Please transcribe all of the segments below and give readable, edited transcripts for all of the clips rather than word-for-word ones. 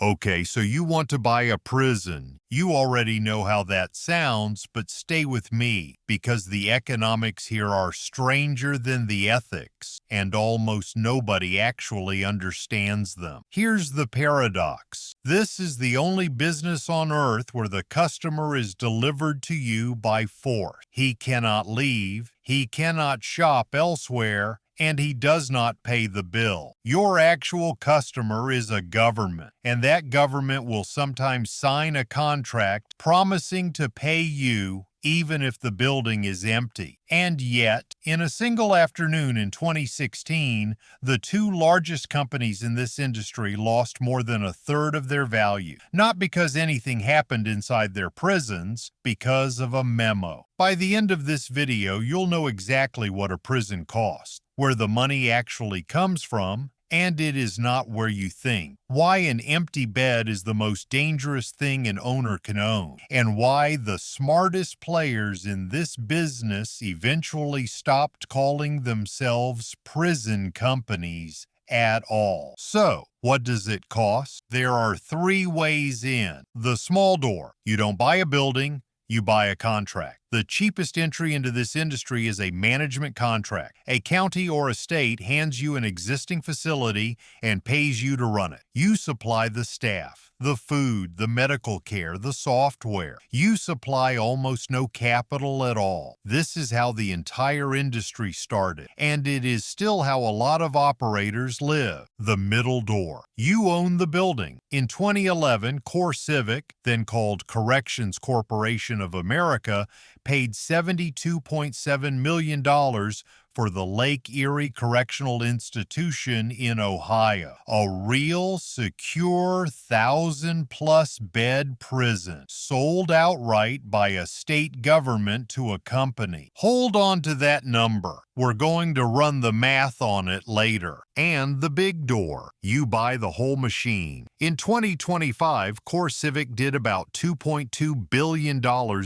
Okay, so you want to buy a prison. You already know how that sounds, but stay with me because the economics here are stranger than the ethics, and almost nobody actually understands them. Here's the paradox. This is the only business on earth where the customer is delivered to you by force. He cannot leave, he cannot shop elsewhere, and he does not pay the bill. Your actual customer is a government, and that government will sometimes sign a contract promising to pay you even if the building is empty. And yet, in a single afternoon in 2016, the two largest companies in this industry lost more than a third of their value. Not because anything happened inside their prisons, because of a memo. By the end of this video, you'll know exactly what a prison costs, where the money actually comes from, and it is not where you think. Why an empty bed is the most dangerous thing an owner can own, and why the smartest players in this business eventually stopped calling themselves prison companies at all. So, what does it cost? There are 3 ways in. The small door. You don't buy a building, you buy a contract. The cheapest entry into this industry is a management contract. A county or a state hands you an existing facility and pays you to run it. You supply the staff, the food, the medical care, the software. You supply almost no capital at all. This is how the entire industry started, and it is still how a lot of operators live. The middle door. You own the building. In 2011, CoreCivic, then called Corrections Corporation of America, paid $72.7 million for the Lake Erie Correctional Institution in Ohio, a real, secure 1,000-plus bed prison, sold outright by a state government to a company. Hold on to that number. We're going to run the math on it later. And the big door. You buy the whole machine. In 2025, CoreCivic did about $2.2 billion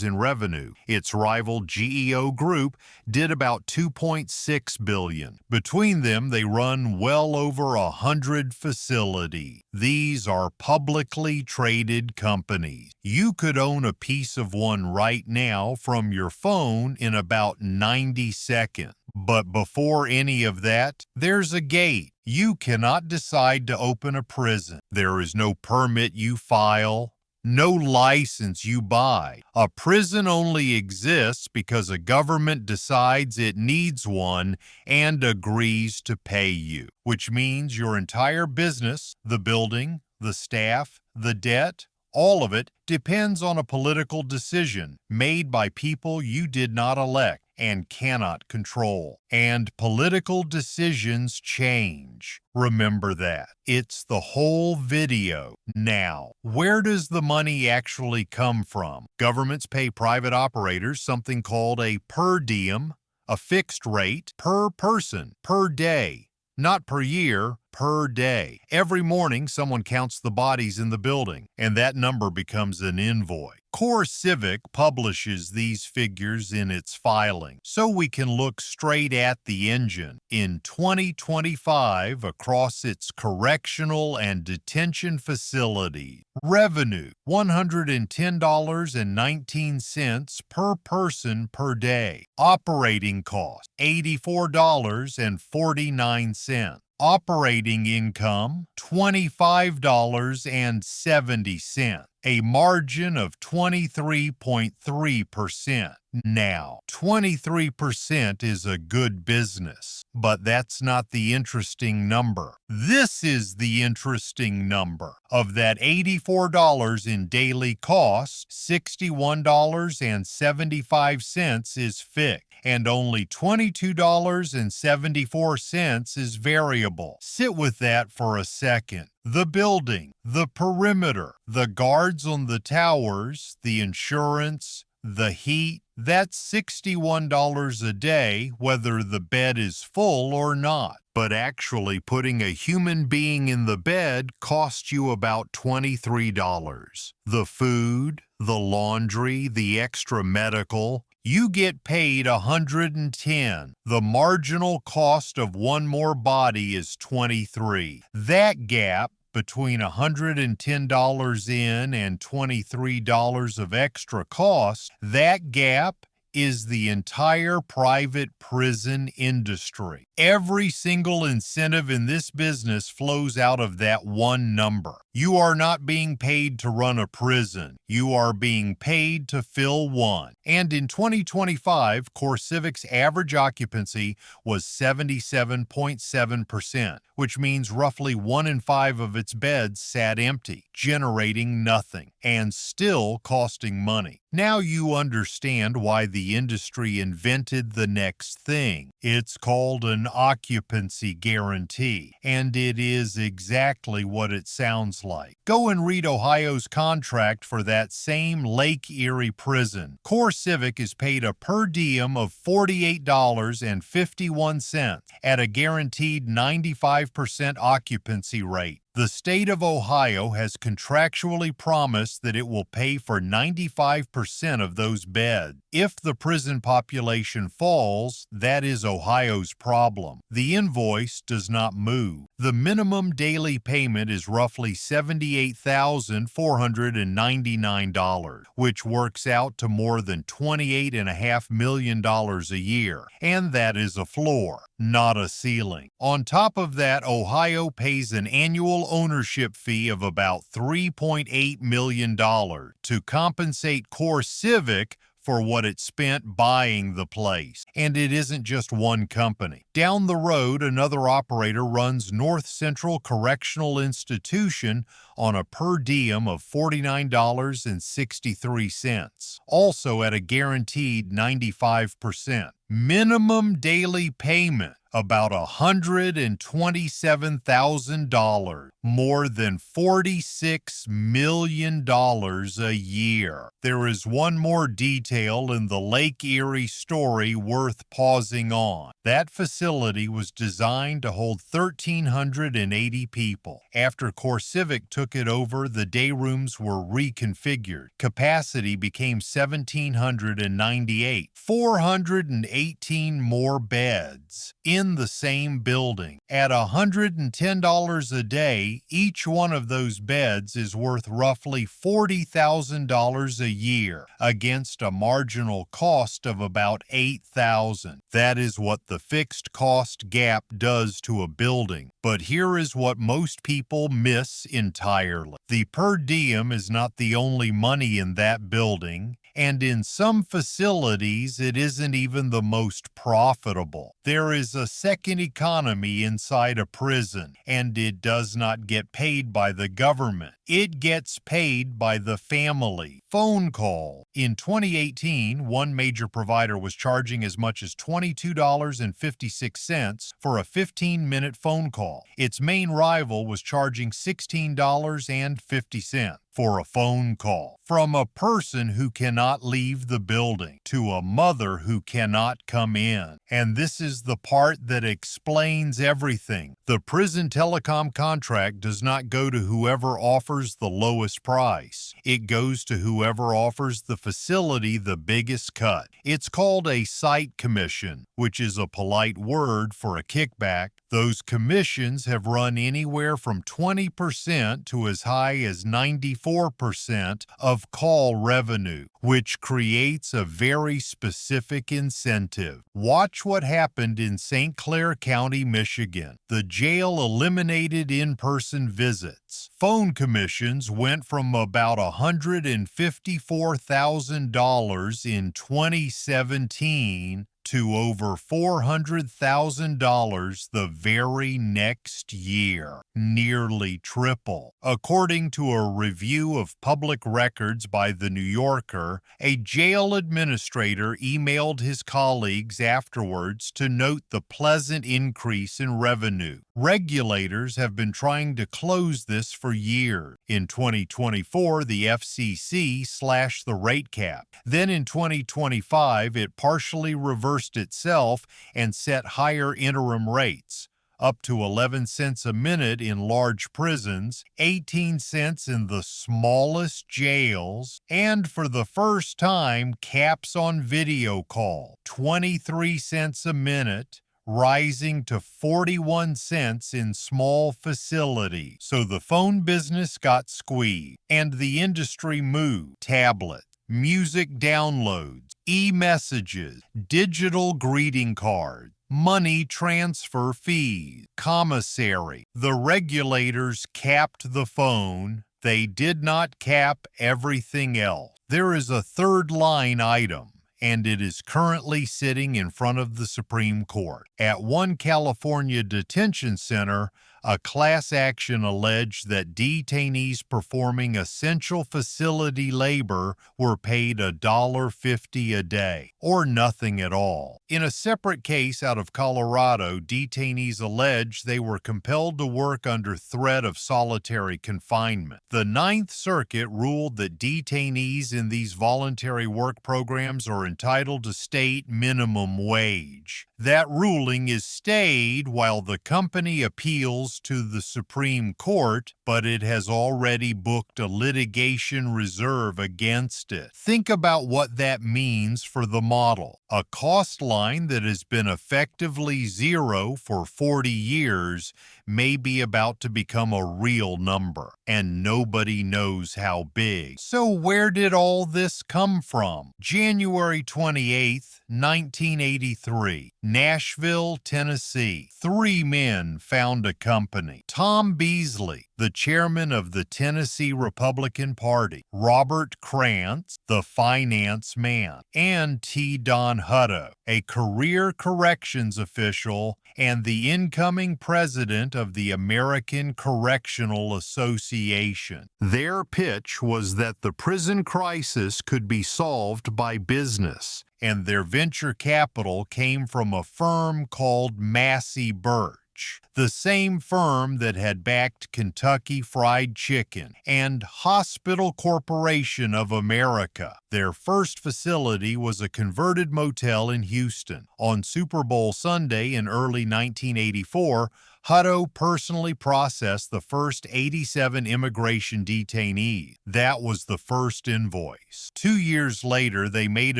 in revenue. Its rival GEO Group did about $2.6 billion. Between them, they run well over 100 facilities. These are publicly traded companies. You could own a piece of one right now from your phone in about 90 seconds. But before any of that, there's a gate. You cannot decide to open a prison. There is no permit you file, no license you buy. A prison only exists because a government decides it needs one and agrees to pay you, which means your entire business, the building, the staff, the debt, all of it depends on a political decision made by people you did not elect and cannot control. And political decisions change. Remember that. It's the whole video. Now, where does the money actually come from? Governments pay private operators something called a per diem, a fixed rate per person, per day. Not per year, per day. Every morning, someone counts the bodies in the building, and that number becomes an invoice. CoreCivic publishes these figures in its filing, so we can look straight at the engine. In 2025, across its correctional and detention facilities, revenue $110.19 per person per day. Operating cost $84.49. Operating income, $25.70, a margin of 23.3%. Now, 23% is a good business, but that's not the interesting number. This is the interesting number. Of that $84 in daily costs, $61.75 is fixed, and only $22.74 is variable. Sit with that for a second. The building, the perimeter, the guards on the towers, the insurance, the heat, that's $61 a day, whether the bed is full or not. But actually putting a human being in the bed costs you about $23. The food, the laundry, the extra medical, you get paid $110. The marginal cost of one more body is $23. That gap, between $110 in and $23 of extra cost, that gap is the entire private prison industry. Every single incentive in this business flows out of that one number. You are not being paid to run a prison. You are being paid to fill one. And in 2025, CoreCivic's average occupancy was 77.7%, which means roughly 1 in 5 of its beds sat empty, generating nothing, and still costing money. Now you understand why the industry invented the next thing. It's called an occupancy guarantee, and it is exactly what it sounds like. Go and read Ohio's contract for that same Lake Erie prison. CoreCivic is paid a per diem of $48.51 at a guaranteed 95% occupancy rate. The state of Ohio has contractually promised that it will pay for 95% of those beds. If the prison population falls, that is Ohio's problem. The invoice does not move. The minimum daily payment is roughly $78,499, which works out to more than $28.5 million a year. And that is a floor, not a ceiling. On top of that, Ohio pays an annual ownership fee of about $3.8 million to compensate CoreCivic for what it spent buying the place. And it isn't just one company. Down the road, another operator runs North Central Correctional Institution on a per diem of $49.63, also at a guaranteed 95%. Minimum daily payment, about $127,000, more than $46 million a year. There is one more detail in the Lake Erie story worth pausing on. That facility was designed to hold 1,380 people. After CoreCivic took it over, the day rooms were reconfigured. Capacity became 1,798, 418 more beds in the same building. At $110 a day, each one of those beds is worth roughly $40,000 a year against a marginal cost of about $8,000. That is what the fixed cost gap does to a building. But here is what most people miss entirely. The per diem is not the only money in that building, and in some facilities it isn't even the most profitable. There is a second economy inside a prison, and it does not get paid by the government. It gets paid by the family. Phone call. In 2018, one major provider was charging as much as $22.56 for a 15-minute phone call. Its main rival was charging $16.50 for a phone call. From a person who cannot leave the building to a mother who cannot come in. And this is the part that explains everything. The prison telecom contract does not go to whoever offers the lowest price. It goes to whoever offers the facility the biggest cut. It's called a site commission, which is a polite word for a kickback. Those commissions have run anywhere from 20% to as high as 94% of call revenue, which creates a very specific incentive. Watch what happened in St. Clair County, Michigan. The jail eliminated in-person visits. Phone commissions went from about $154,000 in 2017 to over $400,000 the very next year, nearly triple. According to a review of public records by The New Yorker, a jail administrator emailed his colleagues afterwards to note the pleasant increase in revenue. Regulators have been trying to close this for years. In 2024, the FCC slashed the rate cap. Then in 2025, it partially reversed itself and set higher interim rates, up to 11 cents a minute in large prisons, 18 cents in the smallest jails, and for the first time, caps on video call, 23 cents a minute, rising to 41 cents in small facilities. So the phone business got squeezed, and the industry moved. Tablet, music downloads, e-messages, digital greeting cards, money transfer fees, commissary. The regulators capped the phone. They did not cap everything else. There is a third line item, and it is currently sitting in front of the Supreme Court. At one California detention center, a class action alleged that detainees performing essential facility labor were paid $1.50 a day, or nothing at all. In a separate case out of Colorado, detainees alleged they were compelled to work under threat of solitary confinement. The Ninth Circuit ruled that detainees in these voluntary work programs are entitled to state minimum wage. That ruling is stayed while the company appeals to the Supreme Court, but it has already booked a litigation reserve against it. Think about what that means for the model. A cost line that has been effectively zero for 40 years may be about to become a real number, and nobody knows how big. So where did all this come from? January 28th, 1983, Nashville, Tennessee. 3 men found a company. Tom Beasley, the chairman of the Tennessee Republican Party, Robert Krantz, the finance man, and T. Don Hutto, a career corrections official and the incoming president of the American Correctional Association. Their pitch was that the prison crisis could be solved by business, and their venture capital came from a firm called Massey Birch, the same firm that had backed Kentucky Fried Chicken and Hospital Corporation of America. Their first facility was a converted motel in Houston. On Super Bowl Sunday in early 1984, Hutto personally processed the first 87 immigration detainees. That was the first invoice. 2 years later, they made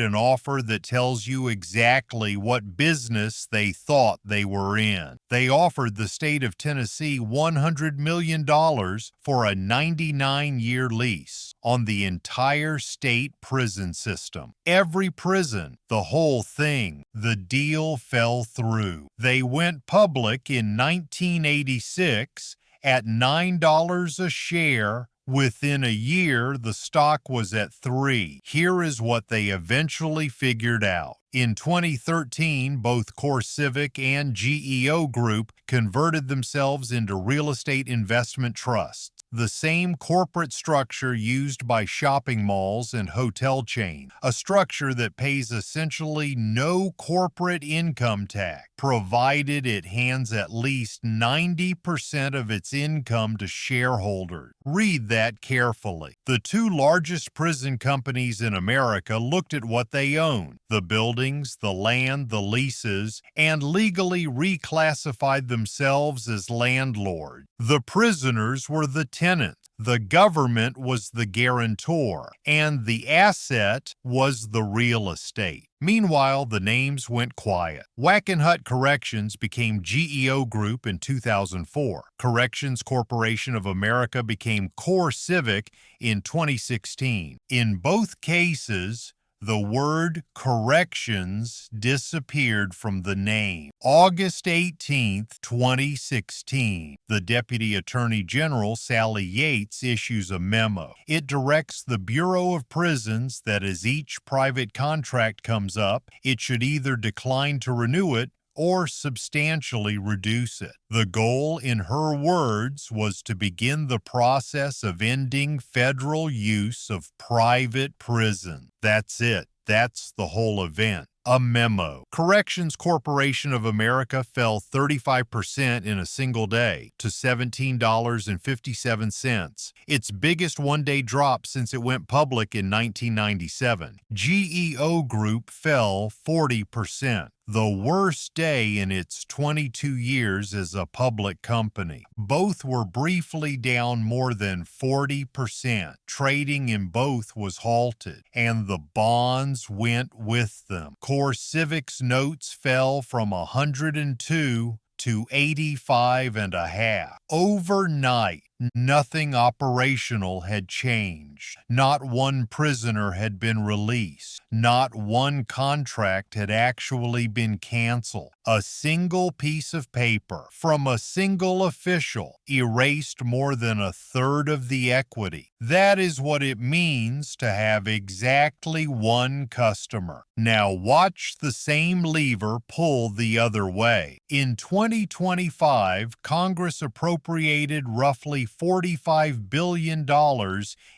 an offer that tells you exactly what business they thought they were in. They offered the state of Tennessee $100 million for a 99-year lease on the entire state prison system. Every prison, the whole thing. The deal fell through. They went public in 1986 at $9 a share. Within a year, the stock was at $3. Here is what they eventually figured out. In 2013, both CoreCivic and GEO Group converted themselves into real estate investment trusts, the same corporate structure used by shopping malls and hotel chains, a structure that pays essentially no corporate income tax, provided it hands at least 90% of its income to shareholders. Read that carefully. The 2 largest prison companies in America looked at what they owned, the buildings, the land, the leases, and legally reclassified themselves as landlords. The prisoners were the tenants. The government was the guarantor, and the asset was the real estate. Meanwhile, the names went quiet. Wackenhut Corrections became GEO Group in 2004. Corrections Corporation of America became CoreCivic in 2016. In both cases, the word corrections disappeared from the name. August 18, 2016, the Deputy Attorney General, Sally Yates, issues a memo. It directs the Bureau of Prisons that as each private contract comes up, it should either decline to renew it or substantially reduce it. The goal, in her words, was to begin the process of ending federal use of private prisons. That's it. That's the whole event. A memo. Corrections Corporation of America fell 35% in a single day to $17.57, its biggest one-day drop since it went public in 1997. GEO Group fell 40%. the worst day in its 22 years as a public company. Both were briefly down more than 40%. Trading in both was halted, and the bonds went with them. CoreCivic's notes fell from 102 to 85.5. Overnight, nothing operational had changed. Not one prisoner had been released. Not one contract had actually been canceled. A single piece of paper from a single official erased more than a third of the equity. That is what it means to have exactly one customer. Now watch the same lever pull the other way. In 2025, Congress appropriated roughly $45 billion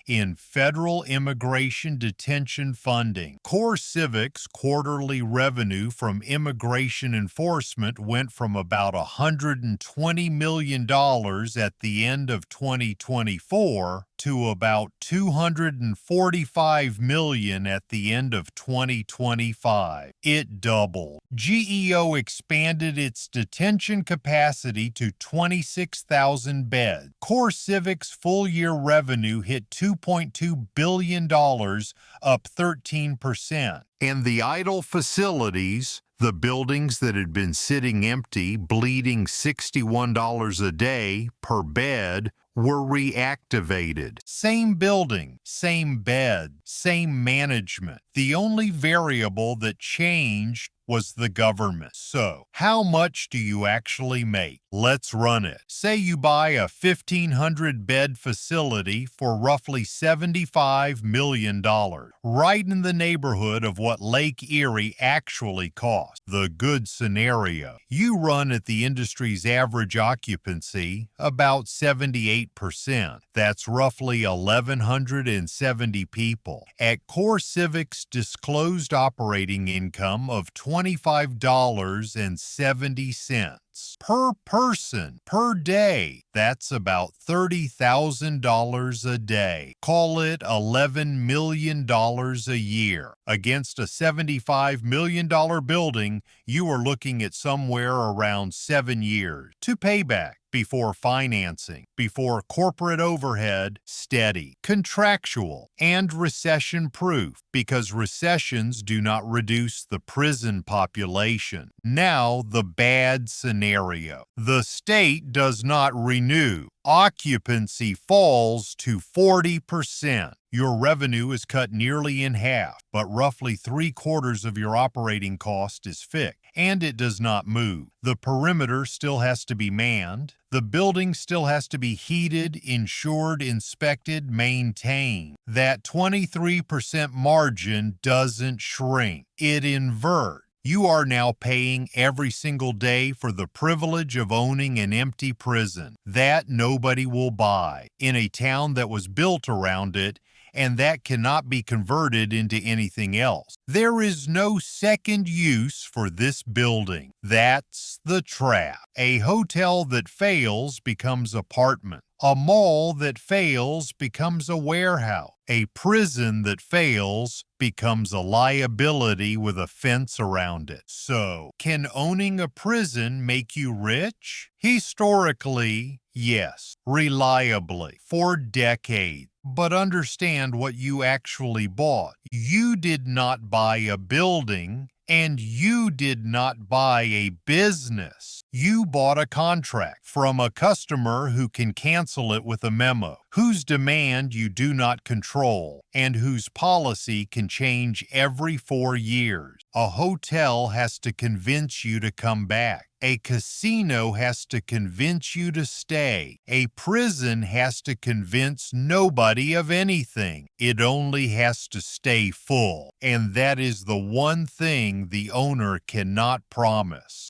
in federal immigration detention funding. CoreCivic's quarterly revenue from immigration enforcement went from about $120 million at the end of 2024 to about $245 million at the end of 2025. It doubled. GEO expanded its detention capacity to 26,000 beds. CoreCivic's full-year revenue hit $2.2 billion, up 13%. And the idle facilities, the buildings that had been sitting empty, bleeding $61 a day per bed, were reactivated. Same building, same bed, same management. The only variable that changed was the government. So, how much do you actually make? Let's run it. Say you buy a 1,500-bed facility for roughly $75 million, right in the neighborhood of what Lake Erie actually cost. The good scenario. You run at the industry's average occupancy, about 78%. That's roughly 1,170 people. At CoreCivic's disclosed operating income of $25.70 per person per day. That's about $30,000 a day. Call it $11 million a year. Against a $75 million building, you are looking at somewhere around 7 years to pay back. Before financing, before corporate overhead, steady, contractual, and recession-proof, because recessions do not reduce the prison population. Now, the bad scenario. The state does not renew. Occupancy falls to 40%. Your revenue is cut nearly in half, but roughly 3/4 of your operating cost is fixed, and it does not move. The perimeter still has to be manned. The building still has to be heated, insured, inspected, maintained. That 23% margin doesn't shrink. It inverts. You are now paying every single day for the privilege of owning an empty prison. That nobody will buy in a town that was built around it, and that cannot be converted into anything else. There is no second use for this building. That's the trap. A hotel that fails becomes apartment. A mall that fails becomes a warehouse. A prison that fails becomes a liability with a fence around it. So, can owning a prison make you rich? Historically, yes. Reliably, for decades. But understand what you actually bought. You did not buy a building, and you did not buy a business. You bought a contract from a customer who can cancel it with a memo, whose demand you do not control, and whose policy can change every 4 years. A hotel has to convince you to come back. A casino has to convince you to stay. A prison has to convince nobody of anything. It only has to stay full. And that is the one thing the owner cannot promise.